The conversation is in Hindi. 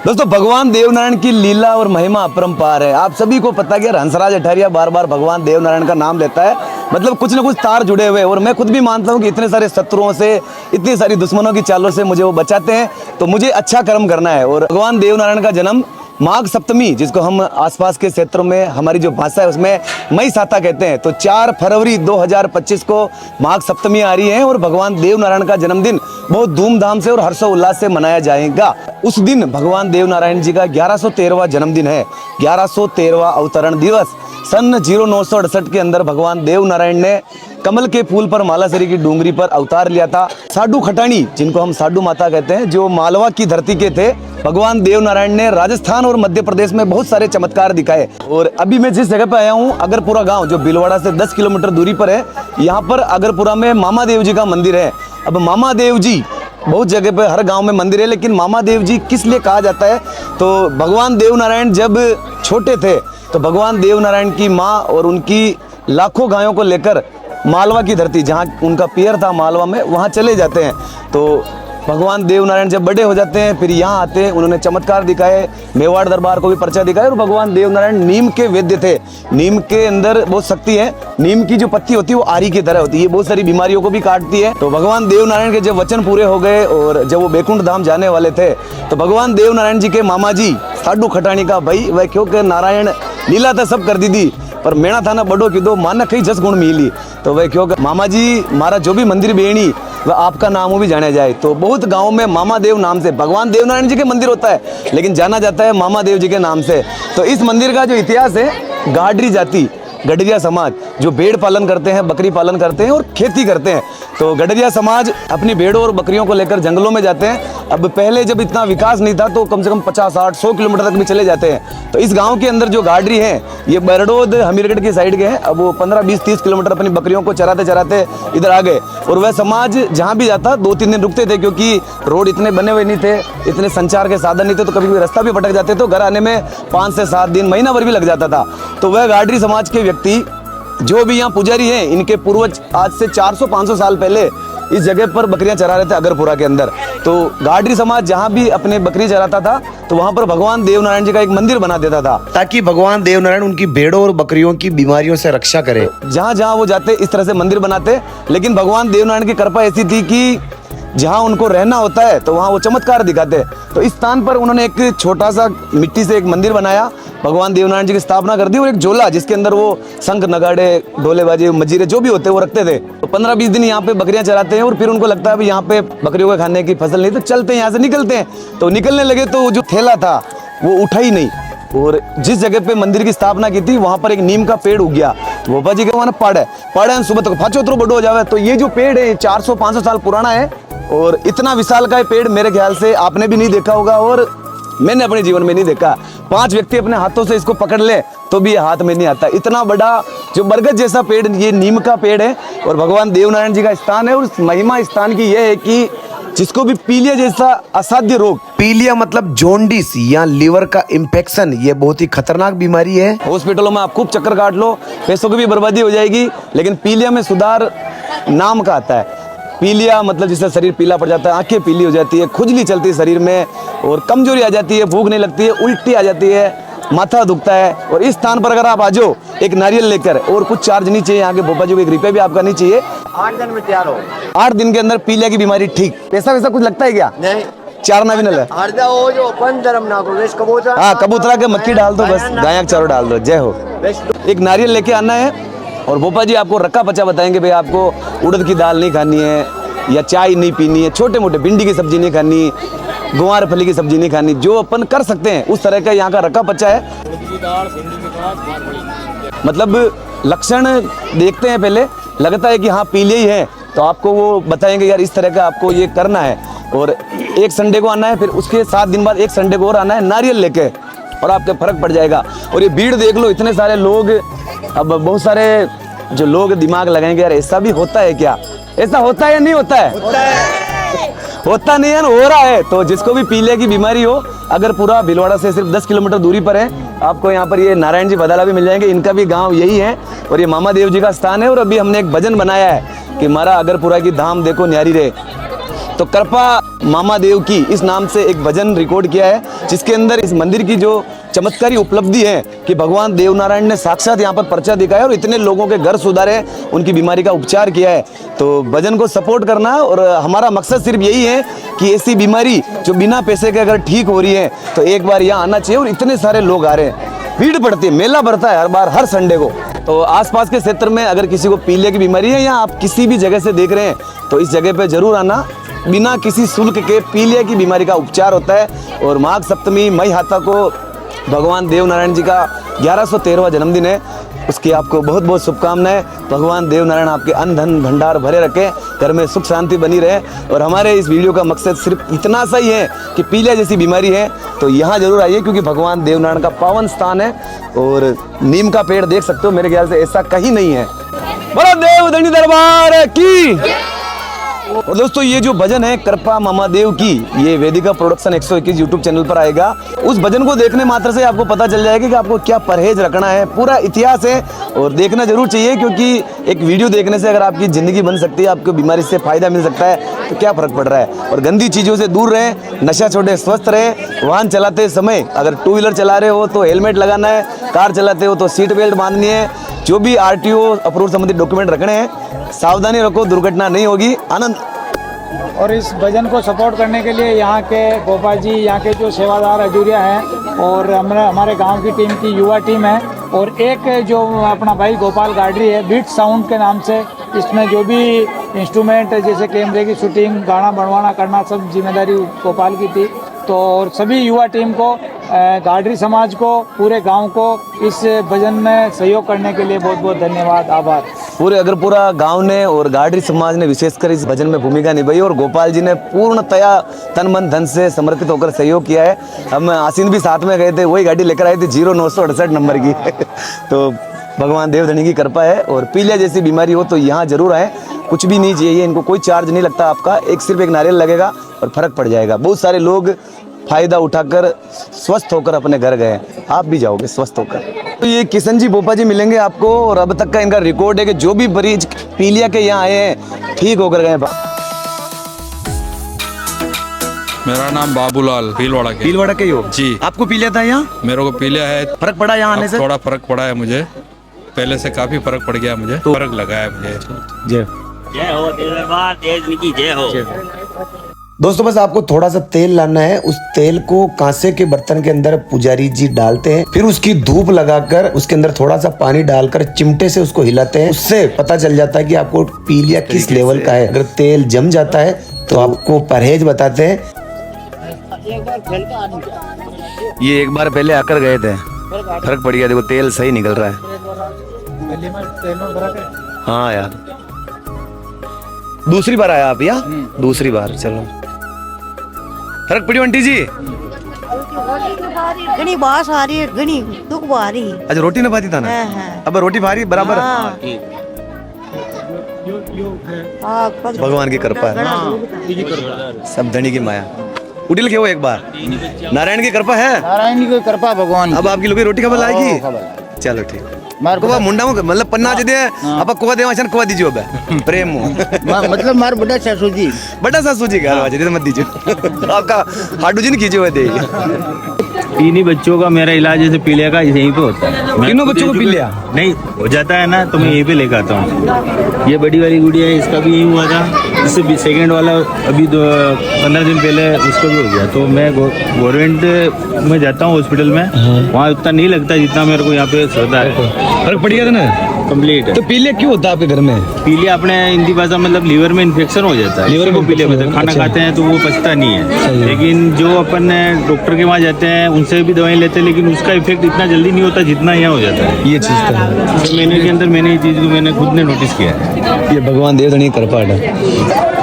दोस्तों भगवान देवनारायण की लीला और महिमा अपरंपार है। आप सभी को पता है हंसराज अठारिया बार बार भगवान देवनारायण का नाम लेता है, मतलब कुछ ना कुछ तार जुड़े हुए। और मैं खुद भी मानता हूँ कि इतने सारे शत्रुओं से, इतनी सारी दुश्मनों की चालों से मुझे वो बचाते हैं, तो मुझे अच्छा कर्म करना है। और भगवान देवनारायण का जन्म माघ सप्तमी, जिसको हम आसपास के क्षेत्रों में हमारी जो भाषा है उसमें मई साता कहते हैं, तो 4 फरवरी 2025 को माघ सप्तमी आ रही है और भगवान देवनारायण का जन्मदिन बहुत धूमधाम से और हर्षोल्लास से मनाया जाएगा। उस दिन भगवान देवनारायण जी का 1113वां जन्मदिन है, 1113वां अवतरण दिवस। सन 0968 के अंदर भगवान देवनारायण ने कमल के फूल पर मालासरी की डूंगरी पर अवतार लिया था। साधु खटानी, जिनको हम साधु माता कहते हैं, जो मालवा की धरती के थे, भगवान देवनारायण ने राजस्थान और मध्य प्रदेश में बहुत सारे चमत्कार दिखाए। और अभी मैं जिस जगह पे आया हूँ, अगरपुरा गांव, जो भीलवाड़ा से 10 किलोमीटर दूरी पर है, यहाँ पर अगरपुरा में मामा देव जी का मंदिर है। अब मामा देव जी, बहुत जगह पे हर गांव में मंदिर है, लेकिन मामा देव जी किस लिए कहा जाता है, तो भगवान देवनारायण जब छोटे थे तो भगवान देवनारायण की माँ और उनकी लाखों गायों को लेकर मालवा की धरती, जहाँ उनका पियर था मालवा में, वहाँ चले जाते हैं। तो भगवान देवनारायण जब बड़े हो जाते हैं फिर यहाँ आते हैं, उन्होंने चमत्कार दिखाए, मेवाड़ दरबार को भी पर्चा दिखाया। और भगवान देवनारायण नीम के वैद्य थे। नीम के अंदर बहुत शक्ति है, नीम की जो पत्ती होती है वो आरी की तरह होती है, ये बहुत सारी बीमारियों को भी काटती है। तो भगवान देवनारायण के जब वचन पूरे हो गए और जब वो बैकुंठ धाम जाने वाले थे, तो भगवान देवनारायण जी के मामा जी साधु खटानी का भाई वह, क्योंकि नारायण लीला तो सब कर दी थी पर मेणा था ना बड़ो की दो मानक कई 10 गुण मिली, तो वह क्योंकि मामा जी मारा जो भी मंदिर बेणी वह आपका नाम भी जाने जाए। तो बहुत गांव में मामा देव नाम से भगवान देवनारायण जी के मंदिर होता है, लेकिन जाना जाता है मामा देव जी के नाम से। तो इस मंदिर का जो इतिहास है, गाडरी जाति, गडरिया समाज, जो भेड़ पालन करते हैं, बकरी पालन करते हैं और खेती करते हैं, तो गडरिया समाज अपनी भेड़ों और बकरियों को लेकर जंगलों में जाते हैं। अब पहले जब इतना विकास नहीं था तो कम से कम 50, 60, 100 किलोमीटर तक भी चले जाते हैं। तो इस गांव के अंदर जो गाडरी हैं, ये बरडोद हमीरगढ़ की साइड के हैं। अब वो 15, 20, 30 किलोमीटर अपनी बकरियों को चराते चराते इधर आ गए। और वह समाज जहाँ भी जाता 2-3 दिन रुकते थे, क्योंकि रोड इतने बने हुए नहीं थे, इतने संचार के साधन नहीं थे, तो कभी कभी रास्ता भी भटक जाते, तो घर आने में 5 से 7 दिन, महीना भर भी लग जाता था। तो वह गाडरी समाज के व्यक्ति जो भी यहाँ पुजारी हैं, इनके पूर्वज आज से 400-500 साल पहले इस जगह पर बकरियां चरा रहे थे अगरपुरा के अंदर। तो गाडरी समाज जहाँ भी अपने बकरी चराता था तो वहाँ पर भगवान देवनारायण जी का एक मंदिर बना देता था, ताकि भगवान देवनारायण उनकी भेड़ों और बकरियों की बीमारियों से रक्षा करे। जहाँ जहाँ वो जाते इस तरह से मंदिर बनाते। लेकिन भगवान देवनारायण की कृपा ऐसी थी कि जहाँ उनको रहना होता है तो वहाँ वो चमत्कार दिखाते। तो इस स्थान पर उन्होंने एक छोटा सा मिट्टी से एक मंदिर बनाया, भगवान देवनारायण जी की स्थापना कर दी, और एक झोला जिसके अंदर वो शंख, नगाड़े, ढोलेबाजी, मजीरे जो भी होते वो रखते थे। तो 15-20 दिन यहाँ पे बकरियां चराते हैं और फिर उनको लगता है यहाँ पे बकरियों के खाने की फसल नहीं, तो चलते हैं यहाँ से, निकलते हैं। तो निकलने लगे तो जो थैला था वो उठा ही नहीं, और जिस जगह पे मंदिर की स्थापना की थी वहां पर एक नीम का पेड़ उग गया। भोपा जी के वहां पड़ है सुबह तक फाचोत्रो बड़ो हो जावे। तो ये जो पेड़ है 400-500 साल पुराना है, और इतना विशाल का पेड़ मेरे ख्याल से आपने भी नहीं देखा होगा और मैंने अपने जीवन में नहीं देखा। 5 व्यक्ति अपने हाथों से इसको पकड़ ले तो भी ये हाथ में नहीं आता। इतना बड़ा जो बरगद जैसा पेड़, ये नीम का पेड़ है और भगवान देवनारायण जी का स्थान है। और महिमा स्थान की यह है कि जिसको भी पीलिया जैसा असाध्य रोग, पीलिया मतलब जॉन्डिस या लीवर का इंफेक्शन, ये बहुत ही खतरनाक बीमारी है। हॉस्पिटलों में आप खूब चक्कर काट लो, पैसों की भी बर्बादी हो जाएगी, लेकिन पीलिया में सुधार नाम का आता है। पीलिया मतलब जिससे शरीर पीला पड़ जाता है, आंखें पीली हो जाती है, खुजली चलती है शरीर में, और कमजोरी आ जाती है, भूख नहीं लगती है, उल्टी आ जाती है, माथा दुखता है। और इस स्थान पर अगर आप आ जाओ एक नारियल लेकर, और कुछ चार्ज नहीं चाहिए, यहाँ के भोपा जी को 1 रुपया भी आपका नहीं चाहिए, 8 दिन में तैयार हो। 8 दिन के अंदर पीलिया की बीमारी ठीक। पैसा वैसा कुछ लगता है क्या? नहीं, चारना भी न है। हरदा हो जो पंचधर्म ना करो, कबूतर, हाँ, कबूतरा के मक्खी डाल दो, बस गाय का चारों डाल दो, जय हो। एक नारियल लेके आना है, और भोपा जी आपको रक्का पचा बताएंगे, भाई आपको उड़द की दाल नहीं खानी है, या चाय नहीं पीनी है, छोटे मोटे भिंडी की सब्जी नहीं खानी, गुआर फली की सब्जी नहीं खानी, जो अपन कर सकते हैं उस तरह का यहाँ का रक्का पचा है। मतलब लक्षण देखते हैं पहले, लगता है कि हाँ पीलिया ही है, तो आपको वो बताएंगे यार इस तरह का आपको ये करना है। और एक संडे को आना है, फिर उसके 7 दिन बाद एक संडे को और आना है नारियल लेके, और आपके फर्क पड़ जाएगा। और ये भीड़ देख लो, इतने सारे लोग। अब बहुत सारे जो लोग दिमाग लगाएंगे यार ऐसा भी होता है क्या, ऐसा होता है या नहीं होता है? होता नहीं है ना, हो रहा है। तो जिसको भी पीलिया की बीमारी हो, अगर पूरा भीलवाड़ा से सिर्फ 10 किलोमीटर दूरी पर है, आपको यहाँ पर ये नारायण जी बदाला भी मिल जाएंगे। इनका भी गांव यही है और ये मामा देव जी का स्थान है। और अभी हमने एक भजन बनाया है कि मारा अगरपुरा की धाम देखो न्यारी रे। तो कृपा मामा देव की इस नाम से एक भजन रिकॉर्ड किया है, जिसके अंदर इस मंदिर की जो चमत्कारी उपलब्धि है कि भगवान देवनारायण ने साक्षात यहाँ पर पर्चा दिखाया और इतने लोगों के घर सुधारे, उनकी बीमारी का उपचार किया है। तो भजन को सपोर्ट करना है और हमारा मकसद सिर्फ यही है कि ऐसी बीमारी जो बिना पैसे के अगर ठीक हो रही है तो एक बार यहाँ आना चाहिए। और इतने सारे लोग आ रहे हैं, भीड़ पड़ती है, मेला भरता है हर बार, हर संडे को। तो आसपास के क्षेत्र में अगर किसी को पीलिया की बीमारी है या आप किसी भी जगह से देख रहे हैं तो इस जगह पे जरूर आना। बिना किसी शुल्क के पीलिया की बीमारी का उपचार होता है। और माघ सप्तमी मई हाथा को भगवान देवनारायण जी का 1113वां जन्मदिन है, उसकी आपको बहुत बहुत शुभकामनाएं। भगवान देवनारायण आपके अन्न धन भंडार भरे रखें, घर में सुख शांति बनी रहे। और हमारे इस वीडियो का मकसद सिर्फ इतना सा ही है कि पीलिया जैसी बीमारी है तो यहाँ जरूर आइए, क्योंकि भगवान देवनारायण का पावन स्थान है। और नीम का पेड़ देख सकते हो, मेरे ख्याल से ऐसा कहीं नहीं है। बोलो देवधनी दरबार की। और दोस्तों ये जो भजन है कृपा मामा देव की, ये वेदिका प्रोडक्शन 121 यूट्यूब चैनल पर आएगा। उस भजन को देखने मात्र से आपको पता चल जाएगा कि आपको क्या परहेज रखना है, पूरा इतिहास है और देखना जरूर चाहिए। क्योंकि एक वीडियो देखने से अगर आपकी ज़िंदगी बन सकती है, आपको बीमारी से फायदा मिल सकता है, तो क्या फ़र्क पड़ रहा है। और गंदी चीज़ों से दूर रहें, नशा छोड़े, स्वस्थ रहें। वाहन चलाते समय अगर 2 व्हीलर चला रहे हो तो हेलमेट लगाना है, कार चलाते हो तो सीट बेल्ट बांधनी है, जो भी RTO अप्रूव संबंधित डॉक्यूमेंट रखने हैं, सावधानी रखो, दुर्घटना नहीं होगी। आनंद। और इस भजन को सपोर्ट करने के लिए यहाँ के गोपाल जी, यहाँ के जो सेवादार हजूरिया हैं और हमारे गांव की टीम की युवा टीम है, और एक जो अपना भाई गोपाल गाडरी है बीट साउंड के नाम से, इसमें जो भी इंस्ट्रूमेंट जैसे कैमरे की शूटिंग, गाना बनवाना करना, सब जिम्मेदारी गोपाल की थी। तो और सभी युवा टीम को, गाडरी समाज को, पूरे गांव को इस भजन में सहयोग करने के लिए बहुत बहुत धन्यवाद, आभार। पूरा गांव ने और गाडरी समाज ने विशेषकर इस भजन में भूमिका निभाई और गोपाल जी ने पूर्णतया तन मन धन से समर्पित होकर सहयोग किया है। हम आसीन भी साथ में गए थे, वही गाड़ी लेकर आए थे 0968 नंबर की। तो भगवान देवधनी की कृपा है। और पीलिया जैसी बीमारी हो तो यहाँ जरूर आए, कुछ भी नहीं चाहिए इनको, कोई चार्ज नहीं लगता आपका, सिर्फ एक नारियल लगेगा और फर्क पड़ जाएगा। बहुत सारे लोग फायदा उठाकर स्वस्थ होकर अपने घर गए, आप भी जाओगे स्वस्थ होकर। तो ये किशन जी बोपा जी मिलेंगे आपको, और अब तक का इनका रिकॉर्ड है कि जो भी मरीज पीलिया के यहाँ आए हैं ठीक होकर गए। मेरा नाम बाबूलाल, भीलवाड़ा के हो जी। आपको पीलिया था यहाँ? मेरे को पीलिया है। फर्क पड़ा यहाँ आने से? थोड़ा फर्क पड़ा है मुझे, पहले से काफी फर्क पड़ गया मुझे, फर्क लगा है मुझे। जय हो देव की जय हो। दोस्तों बस आपको थोड़ा सा तेल लाना है, उस तेल को कांसे के बर्तन के अंदर पुजारी जी डालते हैं, फिर उसकी धूप लगाकर उसके अंदर थोड़ा सा पानी डालकर चिमटे से उसको हिलाते हैं। उससे पता चल जाता है कि आपको पीलिया किस लेवल का है। अगर तेल जम जाता है तो आपको परहेज बताते हैं। ये एक बार पहले आकर गए थे, फर्क पड़ गया, देखो तेल सही निकल रहा है। हाँ यार, दूसरी बार आया आप यहाँ? दूसरी बार, चलो फर्क पड़ी आंटी जी? घनी बास आ रही है, घनी दुख आ रही है। अच्छा रोटी न पाती था ना? अब रोटी भारी बराबर। भगवान की कृपा है, सब धनी की माया। उठिल के वो एक बार नारायण की कृपा है, नारायण की कृपा भगवान। अब आपकी लोग रोटी कब लाएगी? चलो ठीक। कोवा मुंडा में मतलब पन्ना दे दे आप कोवा देवा छन कोवा दीजियो बे प्रेम मतलब मार बड़ा सासू जी का आवाज दे मत दीजिए, आपका हाडू जी ने कीजिए दे। तीन ही बच्चों का मेरा इलाज जैसे पीलिया का यहीं पे होता है। तीनों बच्चों को पीलिया नहीं हो जाता है ना, तो मैं यहीं पे लेकर आता हूँ। ये बड़ी वाली गुड़िया है, इसका भी यही हुआ था। इससे सेकंड वाला अभी 15 दिन पहले उसका भी हो गया। तो मैं गवर्नमेंट में जाता हूँ हॉस्पिटल में, वहाँ उतना नहीं लगता जितना मेरे को यहाँ पे होता है। फर्क पड़ गया था ना कंप्लीट। तो पीलिया क्यों होता है आपके घर में? पीलिया अपने हिंदी भाषा मतलब लीवर में इन्फेक्शन हो जाता है, लीवर को पीलिया होता है। खाना खाते हैं तो वो पचता नहीं है, लेकिन जो अपन डॉक्टर के वहाँ जाते हैं उनसे भी दवाई लेते हैं, लेकिन उसका इफेक्ट इतना जल्दी नहीं होता जितना यहाँ हो जाता है। ये चीज तो महीने के अंदर मैंने ये चीज को मैंने खुद ने नोटिस किया है। ये भगवान देवधनी की कृपा है।